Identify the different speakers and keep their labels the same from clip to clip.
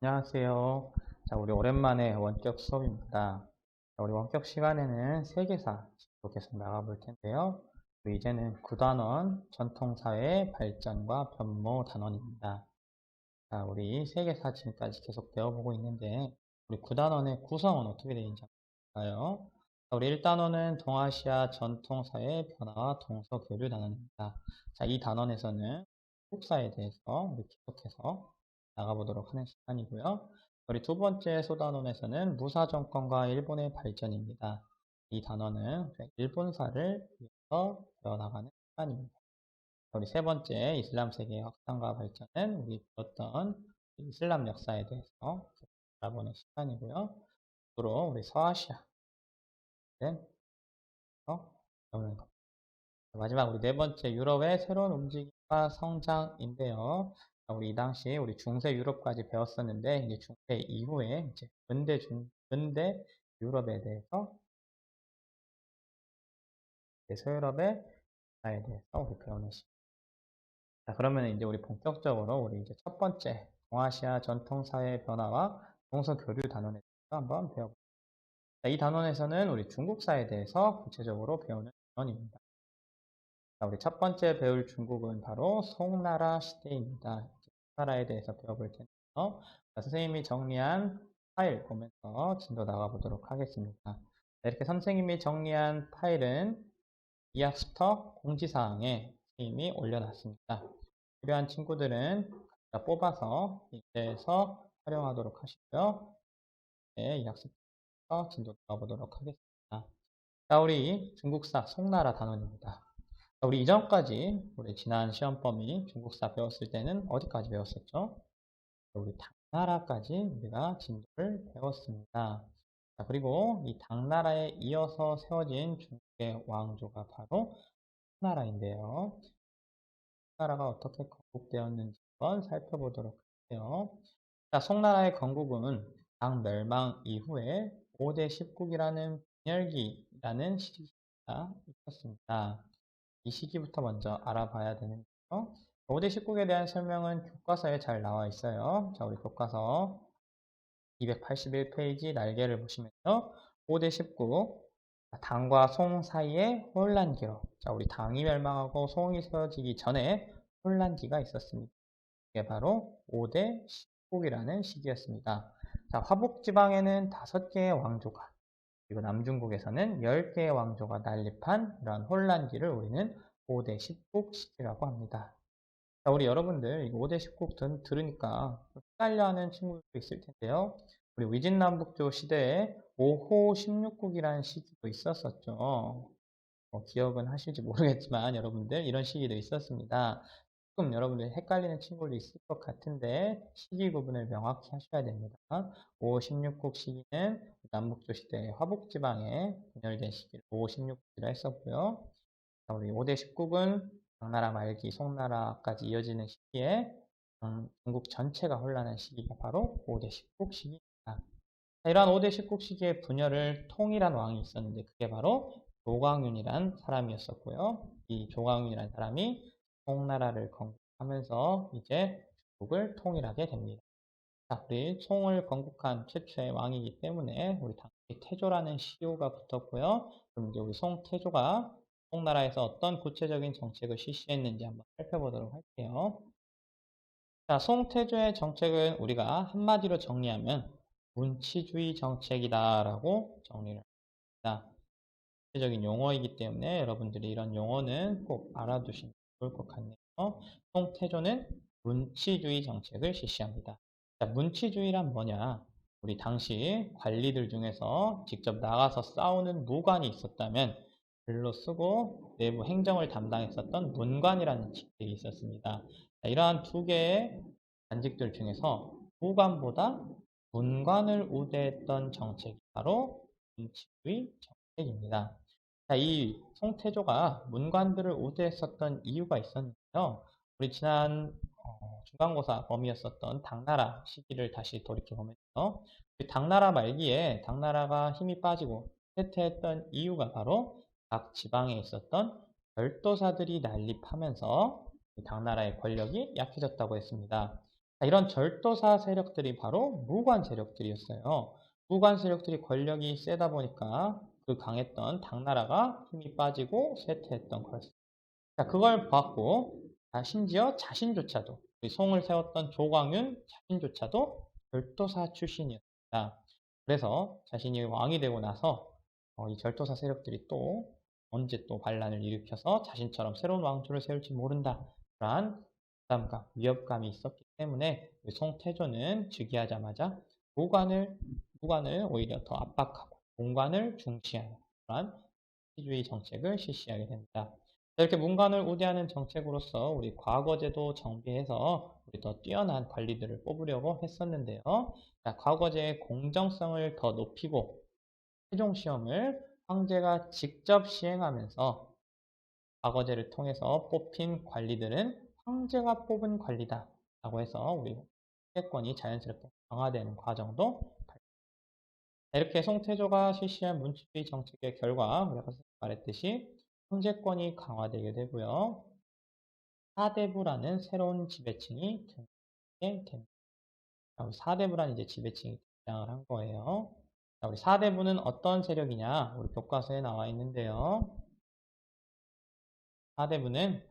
Speaker 1: 안녕하세요. 자, 우리 오랜만에 원격 수업입니다. 자, 우리 원격 시간에는 세계사 로 계속 나가볼 텐데요. 우리 이제는 구단원 전통사회의 발전과 변모 단원입니다. 자, 우리 세계사 지금까지 계속 배워보고 있는데, 우리 구단원의 구성은 어떻게 되어 있는지 한번 볼까요? 자, 우리 1단원은 동아시아 전통사회의 변화와 동서교류 단원입니다. 자, 이 단원에서는 한국사에 대해서 우리 계속해서 나가보도록 하는 시간이고요. 우리 두 번째 소단원에서는 무사정권과 일본의 발전입니다. 이 단원은 일본사를 위해서 배워나가는 시간입니다. 우리 세 번째 이슬람 세계의 확산과 발전은 우리 배웠던 이슬람 역사에 대해서 알아보는 시간이고요. 주로 우리 서아시아에 대해서 배우는 겁니다. 마지막 우리 네 번째 유럽의 새로운 움직임과 성장인데요. 우리 이 당시 우리 중세 유럽까지 배웠었는데 이제 중세 이후에 이제 근대 유럽에 대해서 서유럽의 역사에 대해서 우리 배우는 시간. 자, 그러면 이제 우리 본격적으로 우리 이제 첫 번째 동아시아 전통사회의 변화와 동서교류 단원에 대해서 한번 배워볼게요. 자, 이 단원에서는 우리 중국사에 대해서 구체적으로 배우는 단원입니다. 자, 우리 첫 번째 배울 중국은 바로 송나라 시대입니다. 송나라에 대해서 배워볼 텐데요. 자, 선생님이 정리한 파일 보면서 진도 나가보도록 하겠습니다. 자, 이렇게 선생님이 정리한 파일은 이 학습터 공지사항에 선생님이 올려놨습니다. 필요한 친구들은 각자 뽑아서 이제에서 활용하도록 하시고요. 네, 이 학습터 진도 나가보도록 하겠습니다. 자, 우리 중국사 송나라 단원입니다. 자, 우리 이전까지 우리 지난 시험 범위 중국사 배웠을 때는 어디까지 배웠었죠? 우리 당나라까지 우리가 진도를 배웠습니다. 자, 그리고 이 당나라에 이어서 세워진 중국의 왕조가 바로 송나라인데요. 송나라가 어떻게 건국되었는지 한번 살펴보도록 할게요. 자, 송나라의 건국은 당 멸망 이후에 5대 10국이라는 분열기라는 시기가 있었습니다. 이 시기부터 먼저 알아봐야 되는데요. 5대 10국에 대한 설명은 교과서에 잘 나와 있어요. 자, 우리 교과서 281페이지 날개를 보시면요. 5대 10국, 당과 송 사이에 혼란기로. 자, 우리 당이 멸망하고 송이 세워지기 전에 혼란기가 있었습니다. 이게 바로 5대 10국이라는 시기였습니다. 자, 화북지방에는 5개의 왕조가, 그리고 남중국에서는 10개의 왕조가 난립한 이러한 혼란기를 우리는 5대 10국 시기라고 합니다. 자, 우리 여러분들 5대 10국 들으니까 헷갈려하는 친구들도 있을 텐데요. 우리 위진남북조 시대에 5호 16국이라는 시기도 있었었죠. 기억은 하실지 모르겠지만 여러분들 이런 시기도 있었습니다. 조금 여러분들 헷갈리는 친구도 있을 것 같은데 시기 구분을 명확히 하셔야 됩니다. 5호 16국 시기는 남북조 시대 화북지방에 분열된 시기를 5호 16국이라 했었고요. 우리 5대 10국은 당나라 말기 송나라까지 이어지는 시기에 중국 전체가 혼란한 시기가 바로 5대 10국 시기입니다. 이러한 5대 10국 시기의 분열을 통일한 왕이 있었는데 그게 바로 조광윤이란 사람이었었고요. 이 조광윤이란 사람이 송나라를 건국하면서 이제 중국을 통일하게 됩니다. 자, 우리 송을 건국한 최초의 왕이기 때문에 우리 당시 태조라는 시호가 붙었고요. 그럼 이제 우리 송태조가 송나라에서 어떤 구체적인 정책을 실시했는지 한번 살펴보도록 할게요. 자, 송태조의 정책은 우리가 한마디로 정리하면 문치주의 정책이다라고 정리를 합니다. 구체적인 용어이기 때문에 여러분들이 이런 용어는 꼭 알아두시면 좋을 것 같네요. 송태조는 문치주의 정책을 실시합니다. 자, 문치주의란 뭐냐? 우리 당시 관리들 중에서 직접 나가서 싸우는 무관이 있었다면 글로 쓰고 내부 행정을 담당했었던 문관이라는 직책이 있었습니다. 자, 이러한 두 개의 관직들 중에서 무관보다 문관을 우대했던 정책이 바로 문치주의 정책입니다. 자, 이 송태조가 문관들을 우대했었던 이유가 있었는데요. 우리 지난 중간고사 범위였었던 당나라 시기를 다시 돌이켜보면요. 당나라 말기에 당나라가 힘이 빠지고 쇠퇴했던 이유가 바로 각 지방에 있었던 별도사들이 난립하면서 당나라의 권력이 약해졌다고 했습니다. 이런 절도사 세력들이 바로 무관 세력들이었어요. 무관 세력들이 권력이 세다 보니까 그 강했던 당나라가 힘이 빠지고 쇠퇴했던 거였어요. 자, 그걸 봤고, 심지어 자신조차도, 우리 송을 세웠던 조광윤 자신조차도 절도사 출신이었습니다. 그래서 자신이 왕이 되고 나서 이 절도사 세력들이 또 언제 또 반란을 일으켜서 자신처럼 새로운 왕조를 세울지 모른다. 그러한 부담감, 위협감이 있었기 때문에 송태조는 즉위하자마자 무관을 오히려 더 압박하고 공관을 중시하는 그러한 시주의 정책을 실시하게 됩니다. 이렇게 문관을 우대하는 정책으로서 우리 과거제도 정비해서 우리 더 뛰어난 관리들을 뽑으려고 했었는데요. 자, 과거제의 공정성을 더 높이고 최종 시험을 황제가 직접 시행하면서 과거제를 통해서 뽑힌 관리들은 황제가 뽑은 관리다 라고 해서 우리 황제권이 자연스럽게 강화되는 과정도 이렇게 송태조가 실시한 문치주의 정책의 결과 우리가 말했듯이 황제권이 강화되게 되고요. 사대부라는 새로운 지배층이 등장하게 됩니다. 사대부라는 이제 지배층이 등장을 한 거예요. 자, 우리 사대부는 어떤 세력이냐? 우리 교과서에 나와 있는데요. 사대부는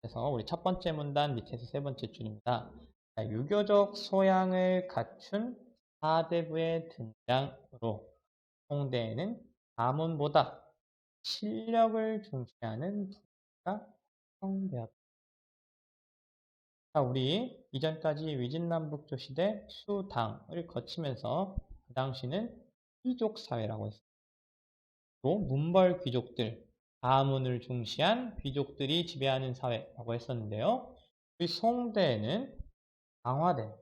Speaker 1: 그래서 우리 첫 번째 문단 밑에서 세 번째 줄입니다. 자, 유교적 소양을 갖춘 사대부의 등장으로 홍대에는 가문보다 실력을 중시하는 부가 형성되었다. 자, 우리 이전까지 위진남북조 시대 수당을 거치면서 그 당시는 귀족 사회라고 했습니다. 또 문벌 귀족들, 가문을 중시한 귀족들이 지배하는 사회라고 했었는데요. 우리 송대에는 강화된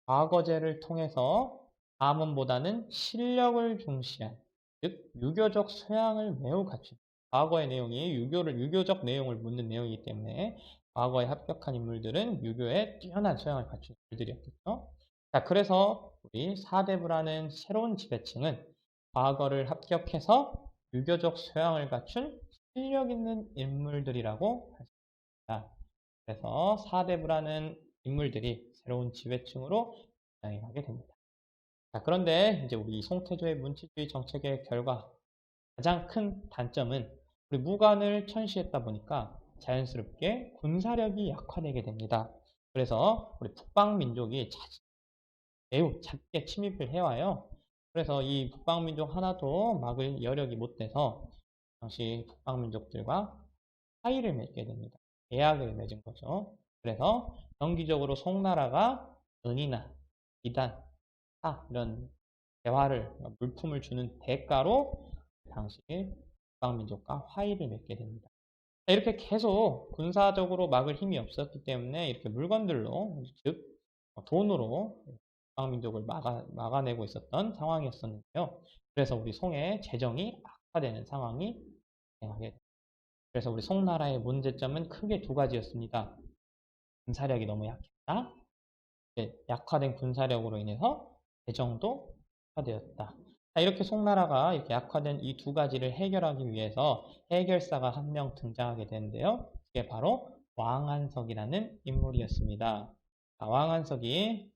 Speaker 1: 과거제를 통해서 가문보다는 실력을 중시한 즉 유교적 소양을 매우 갖춘 과거의 내용이 유교적 내용을 묻는 내용이기 때문에 과거에 합격한 인물들은 유교에 뛰어난 소양을 갖춘 인물들이었겠죠. 자, 그래서 우리 사대부라는 새로운 지배층은 과거를 합격해서 유교적 소양을 갖춘 실력 있는 인물들이라고 할 수 있습니다. 그래서 사대부라는 인물들이 새로운 지배층으로 등장하게 됩니다. 자, 그런데 이제 우리 송태조의 문치주의 정책의 결과 가장 큰 단점은 우리 무관을 천시했다 보니까 자연스럽게 군사력이 약화되게 됩니다. 그래서 우리 북방민족이 매우 잦게 침입을 해와요. 그래서 이 북방민족 하나도 막을 여력이 못 돼서 당시 북방민족들과 사이를 맺게 됩니다. 계약을 맺은 거죠. 그래서 정기적으로 송나라가 은이나 비단, 이런 대화를 물품을 주는 대가로 당시 북방민족과 화의를 맺게 됩니다. 이렇게 계속 군사적으로 막을 힘이 없었기 때문에 이렇게 물건들로 즉 돈으로 북방민족을 막아내고 있었던 상황이었었는데요. 그래서 우리 송의 재정이 악화되는 상황이 발생하게 됩니다. 그래서 우리 송나라의 문제점은 크게 두 가지였습니다. 군사력이 너무 약했다. 약화된 군사력으로 인해서 재정도 약화되었다. 이렇게 송나라가 이렇게 약화된 이 두 가지를 해결하기 위해서 해결사가 한 명 등장하게 되는데요. 그게 바로 왕한석이라는 인물이었습니다. 왕한석이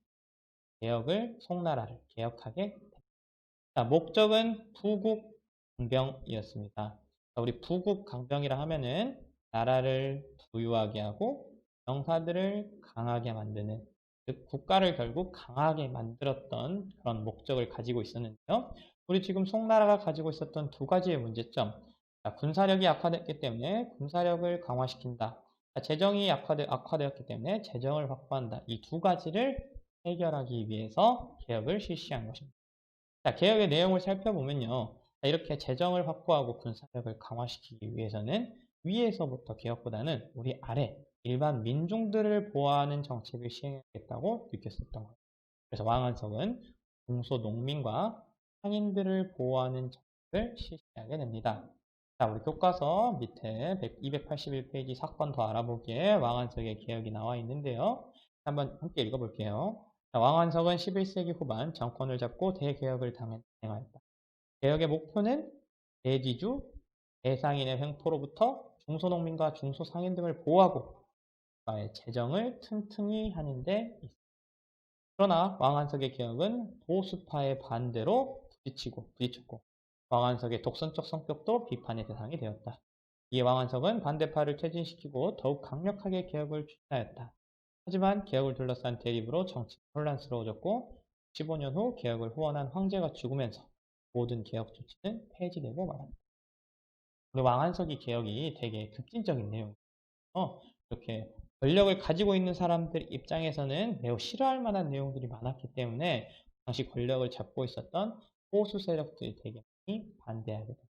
Speaker 1: 송나라를 개혁하게 됩니다. 목적은 부국 강병이었습니다. 우리 부국 강병이라 하면은 나라를 부유하게 하고 병사들을 강하게 만드는 즉 국가를 결국 강하게 만들었던 그런 목적을 가지고 있었는데요. 우리 지금 송나라가 가지고 있었던 두 가지의 문제점. 군사력이 약화됐기 때문에 군사력을 강화시킨다. 재정이 악화되었기 때문에 재정을 확보한다. 이 두 가지를 해결하기 위해서 개혁을 실시한 것입니다. 자, 개혁의 내용을 살펴보면요. 이렇게 재정을 확보하고 군사력을 강화시키기 위해서는 위에서부터 개혁보다는 우리 아래 일반 민중들을 보호하는 정책을 시행하겠다고 느꼈었던 거예요. 그래서 왕한석은 중소농민과 상인들을 보호하는 정책을 실시하게 됩니다. 자, 우리 교과서 밑에 281페이지 사건 더 알아보기에 왕한석의 개혁이 나와 있는데요. 한번 함께 읽어볼게요. 왕한석은 11세기 후반 정권을 잡고 대개혁을 단행하였다. 개혁의 목표는 대지주, 대상인의 횡포로부터 중소농민과 중소상인 등을 보호하고 국가의 재정을 튼튼히 하는 데 있습니다. 그러나 왕안석의 개혁은 보수파의 반대로 부딪혔고 왕안석의 독선적 성격도 비판의 대상이 되었다. 이에 왕안석은 반대파를 퇴진시키고 더욱 강력하게 개혁을 추진하였다. 하지만 개혁을 둘러싼 대립으로 정치가 혼란스러워졌고 15년 후 개혁을 후원한 황제가 죽으면서 모든 개혁 조치는 폐지되고 말았다. 우리 왕안석이 개혁이 되게 급진적인 내용이에요. 이렇게 권력을 가지고 있는 사람들 입장에서는 매우 싫어할 만한 내용들이 많았기 때문에 당시 권력을 잡고 있었던 보수 세력들이 되게 많이 반대하게 됩니다.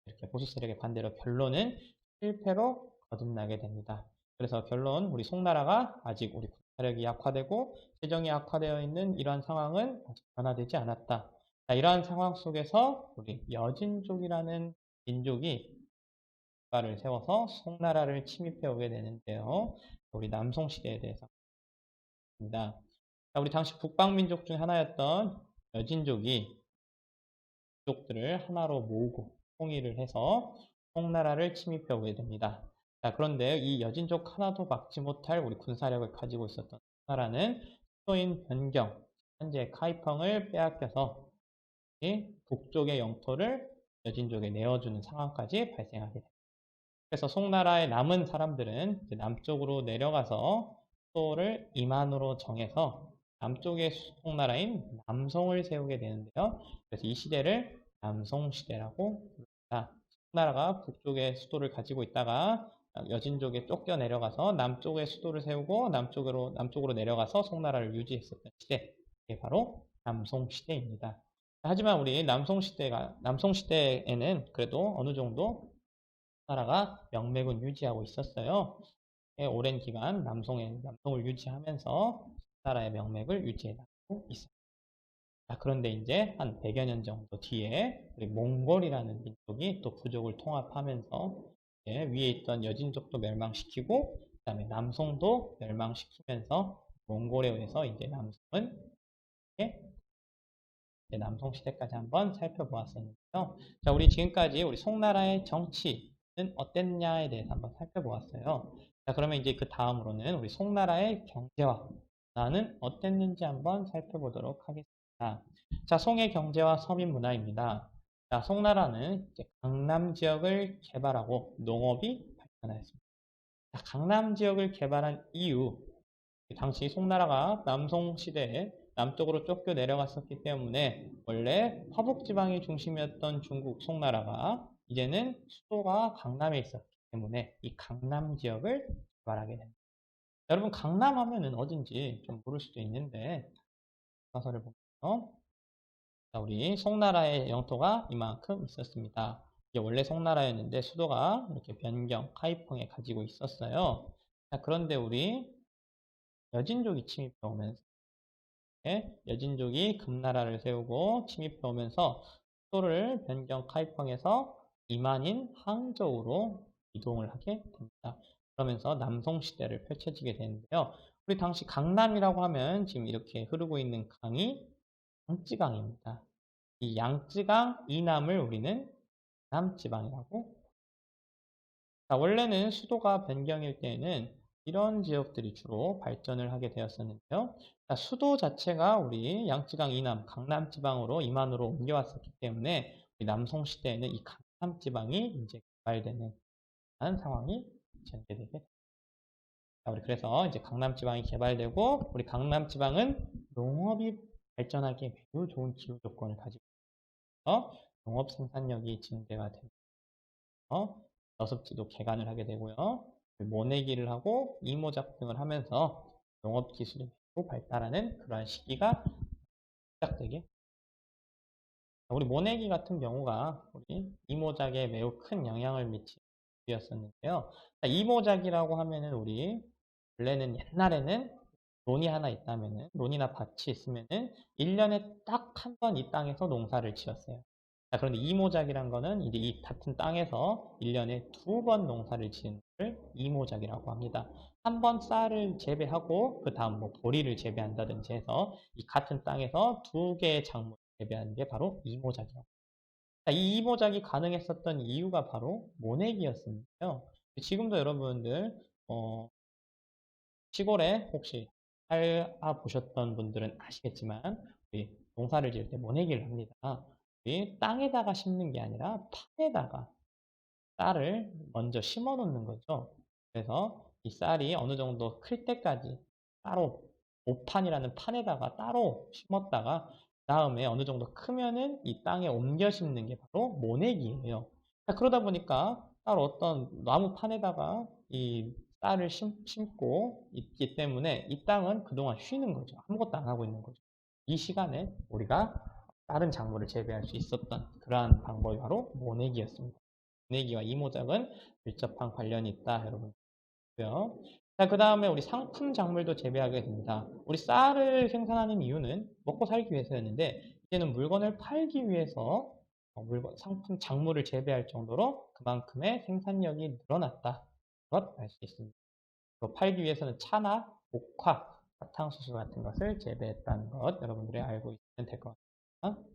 Speaker 1: 이렇게 보수 세력의 반대로 결론은 실패로 거듭나게 됩니다. 그래서 결론, 우리 송나라가 아직 우리 군사력이 약화되고 재정이 악화되어 있는 이러한 상황은 아직 변화되지 않았다. 자, 이러한 상황 속에서 우리 여진족이라는 민족이 국가를 세워서 송나라를 침입해 오게 되는데요. 우리 남송시대에 대해서 입니다. 우리 당시 북방민족 중 하나였던 여진족이 민족들을 하나로 모으고 통일을 해서 송나라를 침입해 오게 됩니다. 자, 그런데 이 여진족 하나도 막지 못할 우리 군사력을 가지고 있었던 송나라는 수도인 변경, 현재 카이펑을 빼앗겨서 북쪽의 영토를 여진족에 내어주는 상황까지 발생하게 됩니다. 그래서 송나라의 남은 사람들은 남쪽으로 내려가서 수도를 임안으로 정해서 남쪽의 송나라인 남송을 세우게 되는데요. 그래서 이 시대를 남송시대라고 부릅니다. 송나라가 북쪽의 수도를 가지고 있다가 여진족에 쫓겨 내려가서 남쪽의 수도를 세우고 남쪽으로 내려가서 송나라를 유지했었던 시대. 이게 바로 남송시대입니다. 하지만 우리 남송시대에는 그래도 어느 정도 나라가 명맥은 유지하고 있었어요. 오랜 기간 남송을 유지하면서 나라의 명맥을 유지해나가고 있습니다. 자, 그런데 이제 한 100여 년 정도 뒤에 우리 몽골이라는 민족이 또 부족을 통합하면서 위에 있던 여진족도 멸망시키고 그다음에 남송도 멸망시키면서 몽골에 의해서 이제 남송은 남송 시대까지 한번 살펴보았었는데요. 자, 우리 지금까지 우리 송나라의 정치는 어땠냐에 대해서 한번 살펴보았어요. 자, 그러면 이제 그 다음으로는 우리 송나라의 경제와 문화는 어땠는지 한번 살펴보도록 하겠습니다. 자, 송의 경제와 서민 문화입니다. 자, 송나라는 이제 강남 지역을 개발하고 농업이 발전하였습니다. 자, 강남 지역을 개발한 이유, 당시 송나라가 남송 시대에 남쪽으로 쫓겨 내려갔었기 때문에 원래 화북지방이 중심이었던 중국 송나라가 이제는 수도가 강남에 있었기 때문에 이 강남 지역을 개발하게 됩니다. 여러분, 강남 하면은 어딘지 좀 모를 수도 있는데 가설을 보면 우리 송나라의 영토가 이만큼 있었습니다. 이게 원래 송나라였는데 수도가 이렇게 변경, 카이펑에 가지고 있었어요. 자, 그런데 우리 여진족이 침입해 오면서 여진족이 금나라를 세우고 침입해 오면서 수도를 변경 카이펑에서 이만인 항저우로 이동을 하게 됩니다. 그러면서 남송시대를 펼쳐지게 되는데요. 우리 당시 강남이라고 하면 지금 이렇게 흐르고 있는 강이 양쯔강입니다. 이 양쯔강 이남을 우리는 남지방이라고. 자, 원래는 수도가 변경일 때에는 이런 지역들이 주로 발전을 하게 되었었는데요. 자, 수도 자체가 우리 양쯔강 이남, 강남지방으로 임안으로 옮겨왔었기 때문에 우리 남송시대에는 이 강남지방이 이제 개발되는 상황이 전개되게 됩니다. 자, 우리 그래서 이제 강남지방이 개발되고 우리 강남지방은 농업이 발전하기에 매우 좋은 기후 조건을 가지고 있어서 농업 생산력이 증대가 되면서 저습지도 개간을 하게 되고요. 모내기를 하고 이모작 등을 하면서 농업 기술이 매우 발달하는 그러한 시기가 시작되게. 우리 모내기 같은 경우가 우리 이모작에 매우 큰 영향을 미친 일이었었는데요. 이모작이라고 하면은 우리 원래는 옛날에는 논이 하나 있다면은 논이나 밭이 있으면은 1년에 딱 한 번 이 땅에서 농사를 지었어요. 자, 그런데 이모작이란 거는 이제 이 같은 땅에서 1년에 2번 농사를 지은 것을 이모작이라고 합니다. 한 번 쌀을 재배하고 그 다음 뭐 보리를 재배한다든지 해서 이 같은 땅에서 2개의 작물을 재배하는 게 바로 이모작이라고 합니다. 자, 이 이모작이 가능했었던 이유가 바로 모내기였습니다. 지금도 여러분들 시골에 혹시 살아보셨던 분들은 아시겠지만 우리 농사를 지을 때 모내기를 합니다. 우리 땅에다가 심는 게 아니라 판에다가 쌀을 먼저 심어 놓는 거죠. 그래서 이 쌀이 어느 정도 클 때까지 따로 모판이라는 판에다가 따로 심었다가 다음에 어느 정도 크면은 이 땅에 옮겨 심는 게 바로 모내기예요. 그러다 보니까 따로 어떤 나무 판에다가 이 쌀을 심고 있기 때문에 이 땅은 그동안 쉬는 거죠. 아무것도 안 하고 있는 거죠. 이 시간에 우리가 다른 작물을 재배할 수 있었던 그러한 방법이 바로 모내기였습니다. 모내기와 이모작은 밀접한 관련이 있다, 여러분. 고요. 자, 그 다음에 우리 상품 작물도 재배하게 됩니다. 우리 쌀을 생산하는 이유는 먹고 살기 위해서였는데, 이제는 물건을 팔기 위해서 상품 작물을 재배할 정도로 그만큼의 생산력이 늘어났다. 것 알 수 있습니다. 또 팔기 위해서는 차나 목화, 사탕수수 같은 것을 재배했다는 것 여러분들이 알고 있으면 될 것 같습니다.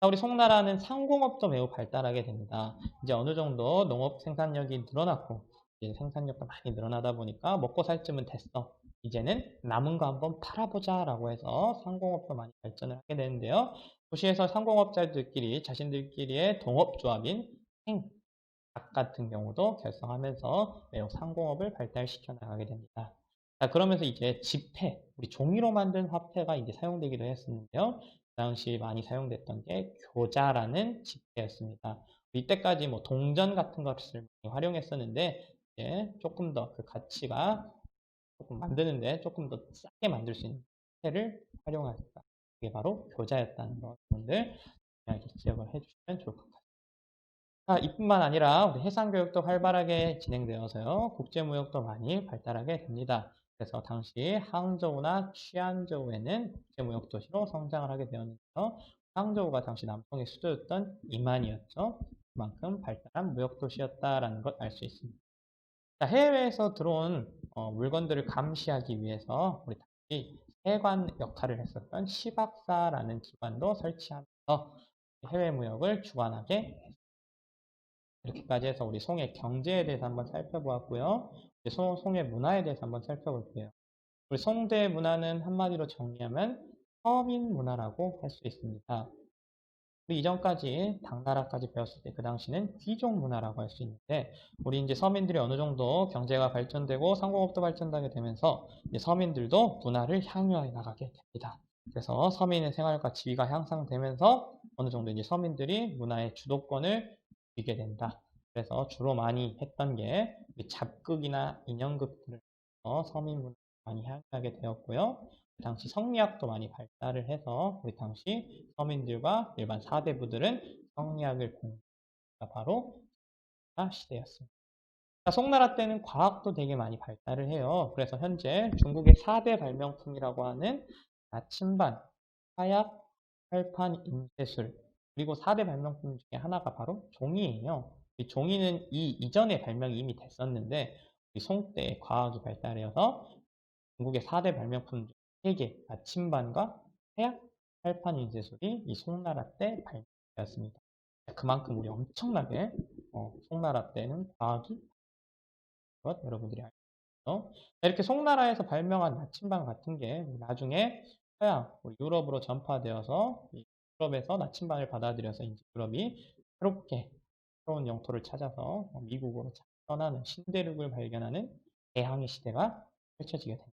Speaker 1: 우리 송나라는 상공업도 매우 발달하게 됩니다. 이제 어느 정도 농업 생산력이 늘어났고 이제 생산력도 많이 늘어나다 보니까 먹고 살 쯤은 됐어. 이제는 남은 거 한번 팔아보자 라고 해서 상공업도 많이 발전을 하게 되는데요. 도시에서 상공업자들끼리 자신들끼리의 동업조합인 닭 같은 경우도 결성하면서 매우 상공업을 발달시켜 나가게 됩니다. 자, 그러면서 이제 지폐, 우리 종이로 만든 화폐가 이제 사용되기도 했었는데요. 그 당시 많이 사용됐던 게 교자라는 지폐였습니다. 이때까지 뭐 동전 같은 것을 많이 활용했었는데 이제 조금 더 그 가치가 조금 만드는데 조금 더 싸게 만들 수 있는 지폐를 활용하셨다. 그게 바로 교자였다는 것 여러분들 기억을 해주시면 좋을 것 같아요. 이뿐만 아니라 우리 해상교육도 활발하게 진행되어서요. 국제무역도 많이 발달하게 됩니다. 그래서 당시 항저우나 취안저우에는 국제무역 도시로 성장을 하게 되었는데요. 항저우가 당시 남성의 수도였던 이만이었죠. 그만큼 발달한 무역 도시였다라는 것 알 수 있습니다. 자, 해외에서 들어온 물건들을 감시하기 위해서 우리 당시 세관 역할을 했었던 시박사라는 기관도 설치하면서 해외 무역을 주관하게 이렇게까지 해서 우리 송의 경제에 대해서 한번 살펴보았고요. 송의 문화에 대해서 한번 살펴볼게요. 우리 송대 문화는 한마디로 정리하면 서민 문화라고 할 수 있습니다. 우리 이전까지 당나라까지 배웠을 때 그 당시는 귀족 문화라고 할 수 있는데 우리 이제 서민들이 어느 정도 경제가 발전되고 상공업도 발전하게 되면서 이제 서민들도 문화를 향유해 나가게 됩니다. 그래서 서민의 생활과 지위가 향상되면서 어느 정도 이제 서민들이 문화의 주도권을 쥐게 된다. 그래서 주로 많이 했던 게 잡극이나 인형극들을 서민 문화를 많이 향유하게 되었고요. 그 당시 성리학도 많이 발달을 해서 우리 당시 서민들과 일반 사대부들은 성리학을 공부가 바로 시대였습니다. 송나라 때는 과학도 되게 많이 발달을 해요. 그래서 현재 중국의 4대 발명품이라고 하는 나침반, 화약, 철판, 인쇄술 그리고 4대 발명품 중에 하나가 바로 종이에요. 이 종이는 이 이전에 발명이 이미 됐었는데 송 때 과학이 발달해서 중국의 4대 발명품 중 3개, 나침반과 해약, 철판, 인쇄술이 이 송나라 때 발명되었습니다. 그만큼 우리 엄청나게 송나라 때는 과학이 것 여러분들이 알죠. 이렇게 송나라에서 발명한 나침반 같은 게 나중에 서양, 유럽으로 전파되어서 유럽에서 나침반을 받아들여서 이제 유럽이 새롭게 새로운 영토를 찾아서 미국으로 떠나는 신대륙을 발견하는 대항해 시대가 펼쳐지게 됩니다.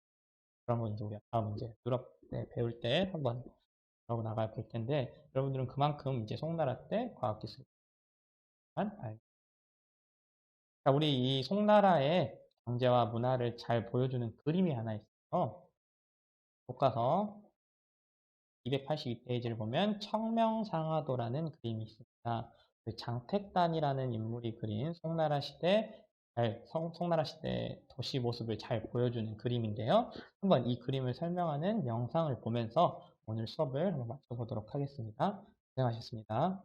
Speaker 1: 그런 건 이제 우리가 다음 이제 유럽 때 배울 때 한번 배워 나가 볼 텐데 여러분들은 그만큼 이제 송나라 때 과학기술만 알고 자, 우리 이 송나라의 경제와 문화를 잘 보여주는 그림이 하나 있어요. 교과서 282페이지를 보면 청명상하도라는 그림이 있습니다. 그 장택단이라는 인물이 그린 송나라 시대 송나라 시대 도시 모습을 잘 보여주는 그림인데요. 한번 이 그림을 설명하는 영상을 보면서 오늘 수업을 한번 마쳐보도록 하겠습니다. 고생하셨습니다.